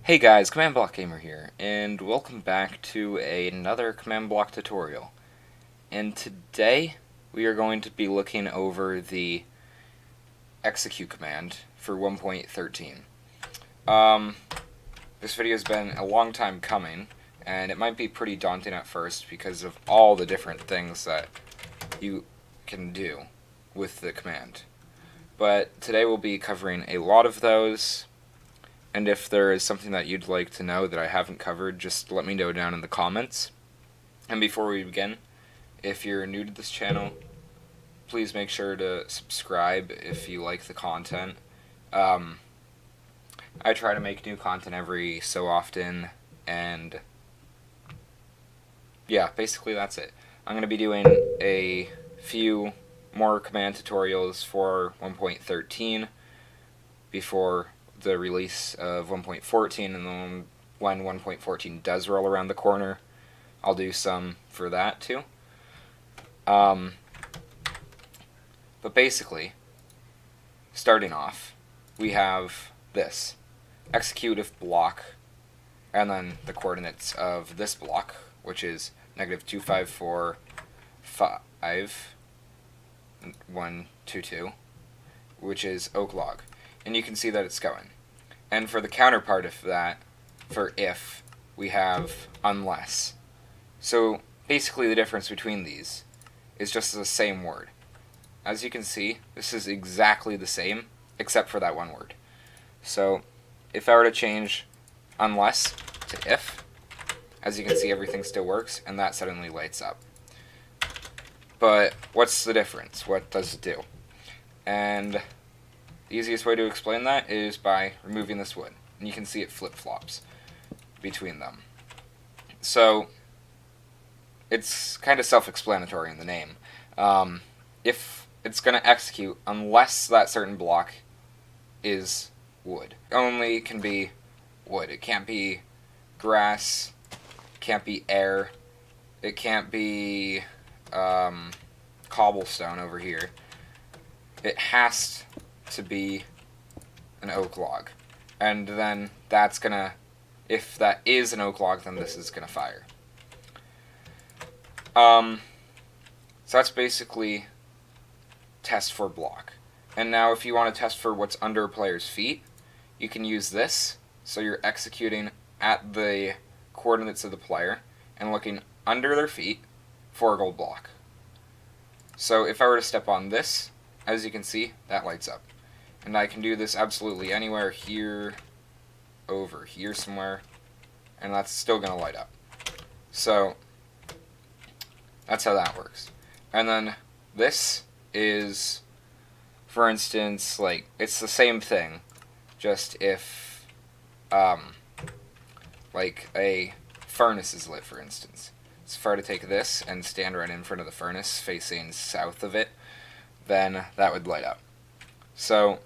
Hey guys, Command Block Gamer here, and welcome back to another Command Block tutorial. And today we are going to be looking over the execute command for 1.13. This video has been a long time coming, and it might be pretty daunting at first because of all the different things that you can do with the command. But today we'll be covering a lot of those. And if there is something that you'd like to know that I haven't covered, just let me know down in the comments. And before we begin, if you're new to this channel, please make sure to subscribe if you like the content. I try to make new content every so often, and yeah, basically that's it. I'm going to be doing a few more command tutorials for 1.13 before the release of 1.14, and then when 1.14 does roll around the corner, I'll do some for that too. But basically, starting off, we have this execute if block, and then the coordinates of this block, which is -2545122, which is oak log. And you can see that it's going. And for the counterpart of that, for if, we have unless. So basically the difference between these is just the same word. As you can see, this is exactly the same, except for that one word. So if I were to change unless to if, as you can see everything still works, and that suddenly lights up. But what's the difference? What does it do? And the easiest way to explain that is by removing this wood. And you can see it flip-flops between them. So it's kind of self-explanatory in the name. If it's going to execute unless that certain block is wood. It only can be wood. It can't be grass. It can't be air. It can't be cobblestone over here. It has to be an oak log, and then that's gonna, if that is an oak log, then this is gonna fire. So that's basically test for block. And now if you want to test for what's under a player's feet, you can use this. So you're executing at the coordinates of the player and looking under their feet for a gold block. So if I were to step on this, as you can see, that lights up. And I can do this absolutely anywhere, here, over here somewhere, and that's still going to light up. So that's how that works. And then this is, for instance, like, it's the same thing, just if, like, a furnace is lit, for instance. So if I were to take this and stand right in front of the furnace, facing south of it, then that would light up. So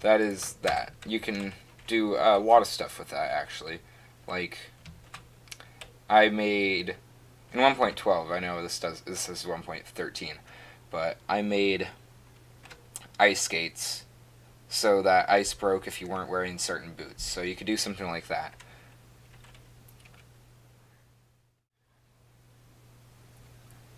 that is that. You can do a lot of stuff with that, actually. Like, I made, in 1.12, I know this is 1.13, but I made ice skates so that ice broke if you weren't wearing certain boots. So you could do something like that.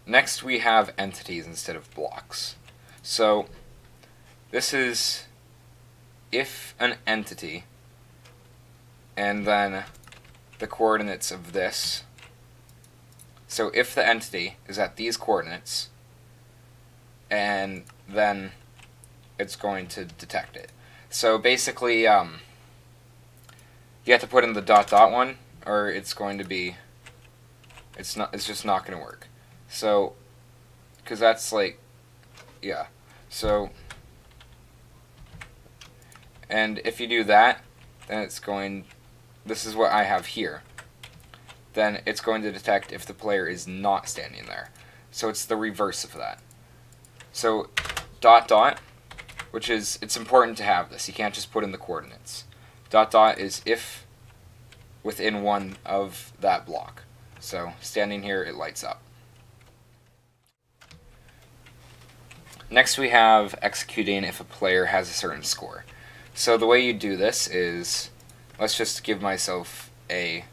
Next we have entities instead of blocks. So this is if an entity, and then the coordinates of this. So if the entity is at these coordinates, and then it's going to detect it. So basically, you have to put in the ... one, or it's going to be, it's just not going to work. So, because that's like, yeah. So, and if you do that, then it's going, this is what I have here. Then it's going to detect if the player is not standing there. So it's the reverse of that. So, ... which is, it's important to have this. You can't just put in the coordinates. ... is if within one of that block. So, standing here, it lights up. Next we have executing if a player has a certain score. So the way you do this is let's just give myself a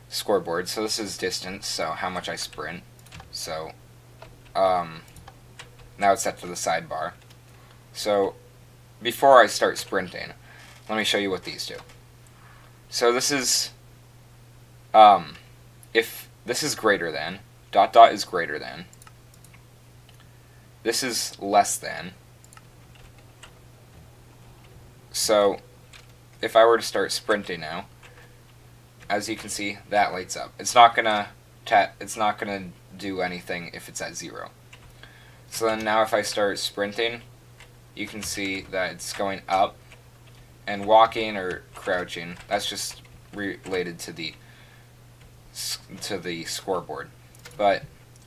scoreboard. So this is distance, so how much I sprint. So now it's set to the sidebar. So before I start sprinting, let me show you what these do. So this is if this is greater than, dot dot is greater than, this is less than. So if I were to start sprinting now, as you can see, that lights up. It's not gonna do anything if it's at 0. So then now if I start sprinting, you can see that it's going up, and walking or crouching, that's just related to the scoreboard. But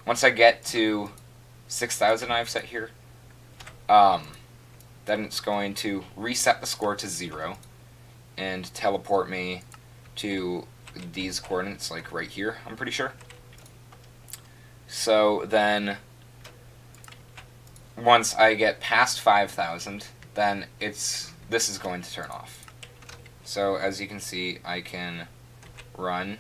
once I get to 6,000 I've set here, then it's going to reset the score to 0 and teleport me to these coordinates, like right here, I'm pretty sure. So then once I get past 5,000, then this is going to turn off. So as you can see, I can run.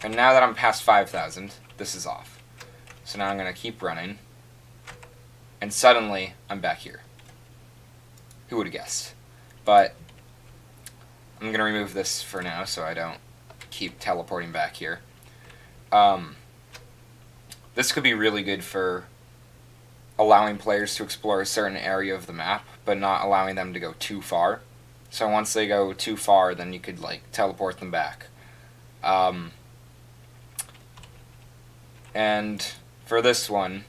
And now that I'm past 5,000, this is off. So now I'm going to keep running. And suddenly, I'm back here. Who would have guessed? But I'm going to remove this for now so I don't keep teleporting back here. This could be really good for allowing players to explore a certain area of the map, but not allowing them to go too far. So once they go too far, then you could like teleport them back. And for this one,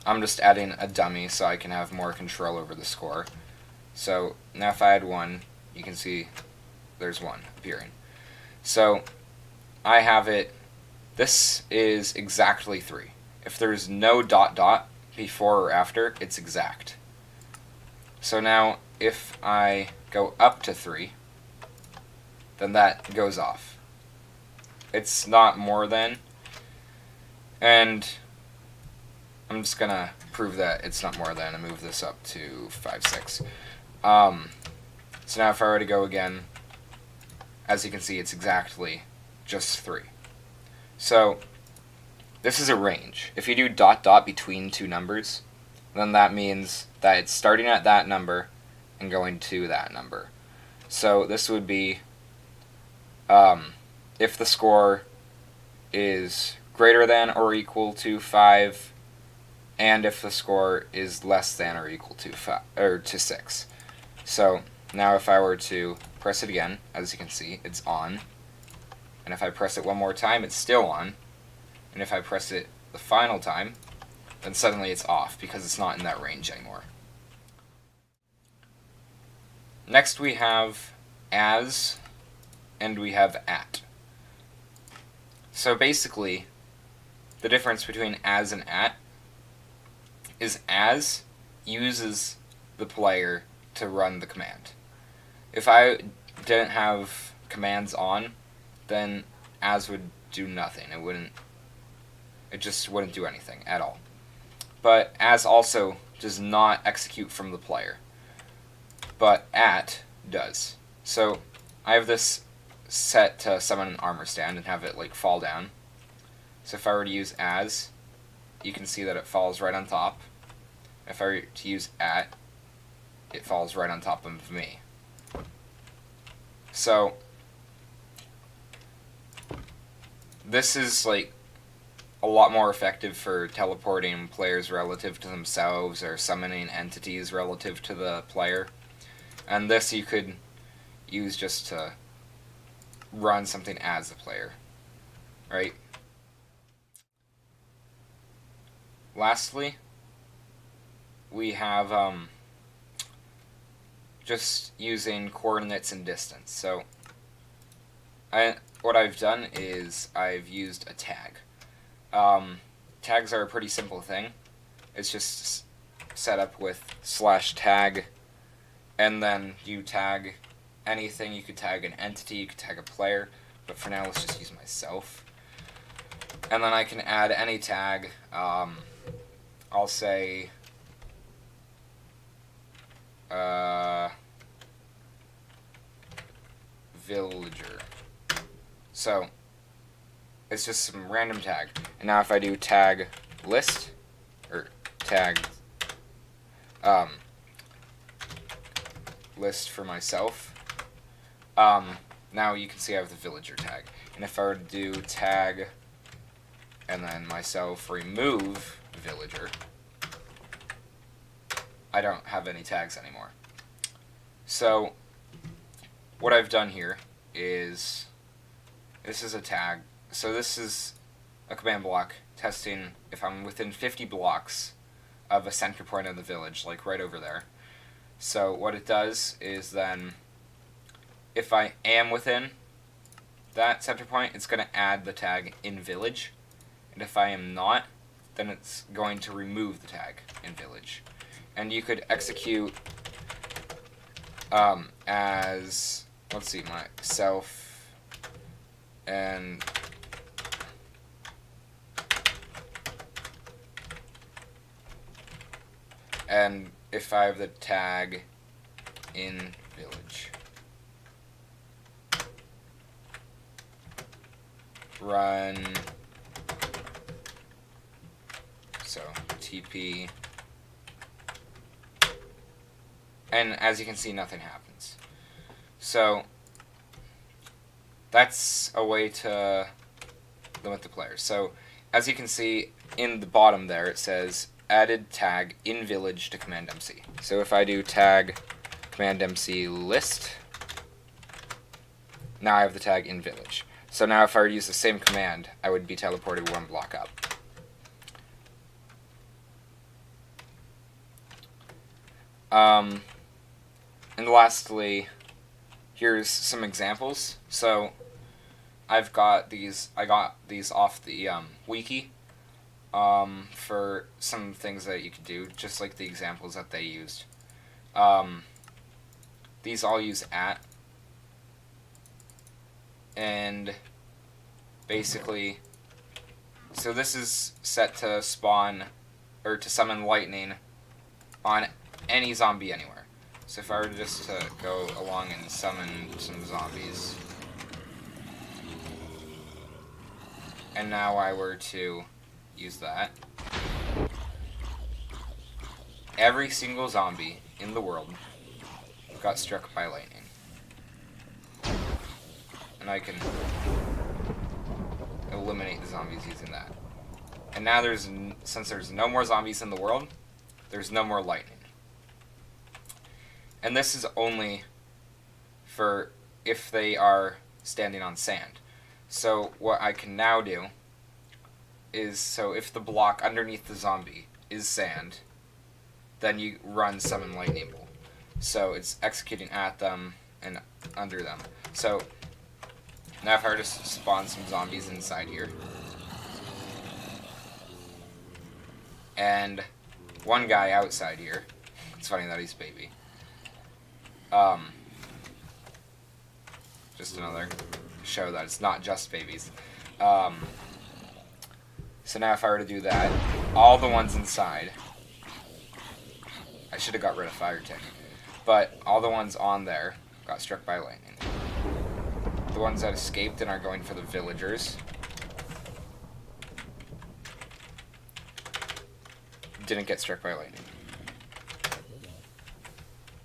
I'm just adding a dummy so I can have more control over the score. So now if I add 1, you can see there's 1 appearing. So I have it, this is exactly 3. If there's no dot dot before or after, it's exact. So now if I go up to 3, then that goes off. It's not more than, and I'm just gonna prove that it's not more than and move this up to 5, 6. So now if I were to go again, as you can see, it's exactly just 3. So this is a range. If you do dot dot between two numbers, then that means that it's starting at that number and going to that number. So this would be if the score is greater than or equal to 5, and if the score is less than or equal to 5 or to 6. So now if I were to press it again, as you can see, it's on. And if I press it one more time, it's still on. And if I press it the final time, then suddenly it's off because it's not in that range anymore. Next we have as, and we have at. So basically, the difference between as and at is as uses the player to run the command. If I didn't have commands on, then as would do nothing. It just wouldn't do anything at all. But as also does not execute from the player, but at does. So I have this set to summon an armor stand and have it like fall down. So if I were to use as, you can see that it falls right on top. If I were to use at, it falls right on top of me. So this is like a lot more effective for teleporting players relative to themselves or summoning entities relative to the player. And this you could use just to run something as a player, right? Lastly, we have just using coordinates and distance. So what I've done is I've used a tag. Tags are a pretty simple thing. It's just set up with /tag, and then you tag anything. You could tag an entity, you could tag a player, but for now let's just use myself. And then I can add any tag. I'll say villager. So it's just some random tag. And now if I do tag list, or tag list for myself, now you can see I have the villager tag. And if I were to do tag and then myself remove villager, I don't have any tags anymore. So what I've done here is, this is a tag. So this is a command block testing if I'm within 50 blocks of a center point of the village, like right over there. So what it does is then, if I am within that center point, it's going to add the tag in village. And if I am not, then it's going to remove the tag in village. And you could execute as, let's see, myself and if I have the tag in village, run, so TP, and as you can see, nothing happens. So that's a way to limit the players. So as you can see in the bottom there, it says added tag in village to command MC. So if I do tag command MC list, now I have the tag in village. So now if I were to use the same command, I would be teleported one block up. And lastly, here's some examples. So I got these off the wiki for some things that you could do, just like the examples that they used. These all use @ and basically, so this is set to spawn or to summon lightning on any zombie anywhere. So if I were just to go along and summon some zombies, and now I were to use that, every single zombie in the world got struck by lightning. And I can eliminate the zombies using that. And now since there's no more zombies in the world, there's no more lightning. And this is only for if they are standing on sand. So what I can now do is, so if the block underneath the zombie is sand, then you run summon lightning bolt. So it's executing at them and under them. So now if I were to spawn some zombies inside here, and one guy outside here, it's funny that he's baby. Just another show that it's not just babies. So now if I were to do that, all the ones inside, I should have got rid of fire tick, but all the ones on there got struck by lightning. The ones that escaped and are going for the villagers didn't get struck by lightning.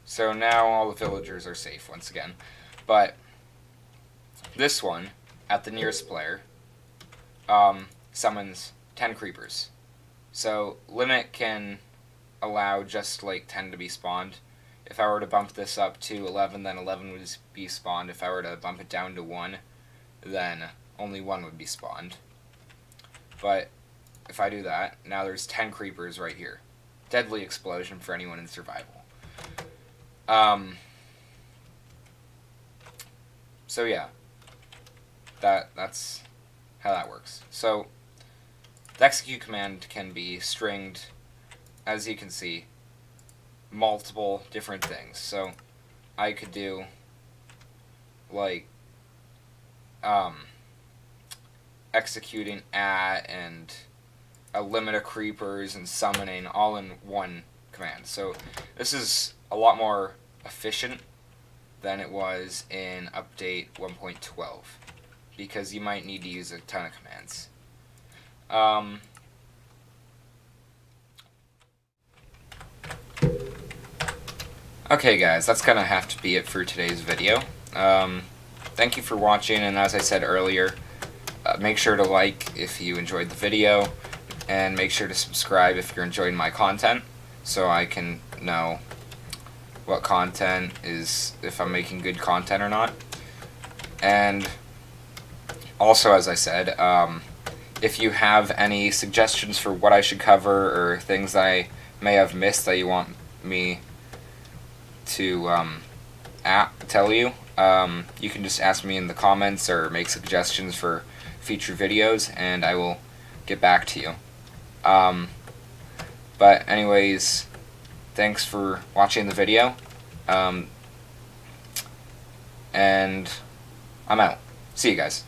So now all the villagers are safe once again. But this one, at the nearest player, summons 10 creepers. So limit can allow just like 10 to be spawned. If I were to bump this up to 11, then 11 would be spawned. If I were to bump it down to 1, then only 1 would be spawned. But if I do that, now there's 10 creepers right here. Deadly explosion for anyone in survival. So yeah, that's how that works. So the execute command can be stringed, as you can see, multiple different things. So I could do like executing at and a limit of creepers and summoning all in one command. So this is a lot more efficient than it was in update 1.12, because you might need to use a ton of commands. Okay guys, that's gonna have to be it for today's video. Thank you for watching, and as I said earlier, make sure to like if you enjoyed the video, and make sure to subscribe if you're enjoying my content, so I can know what content is, if I'm making good content or not. And also, as I said, if you have any suggestions for what I should cover, or things that I may have missed that you want me to tell you, you can just ask me in the comments or make suggestions for future videos, and I will get back to you. But anyways, thanks for watching the video, and I'm out. See you guys.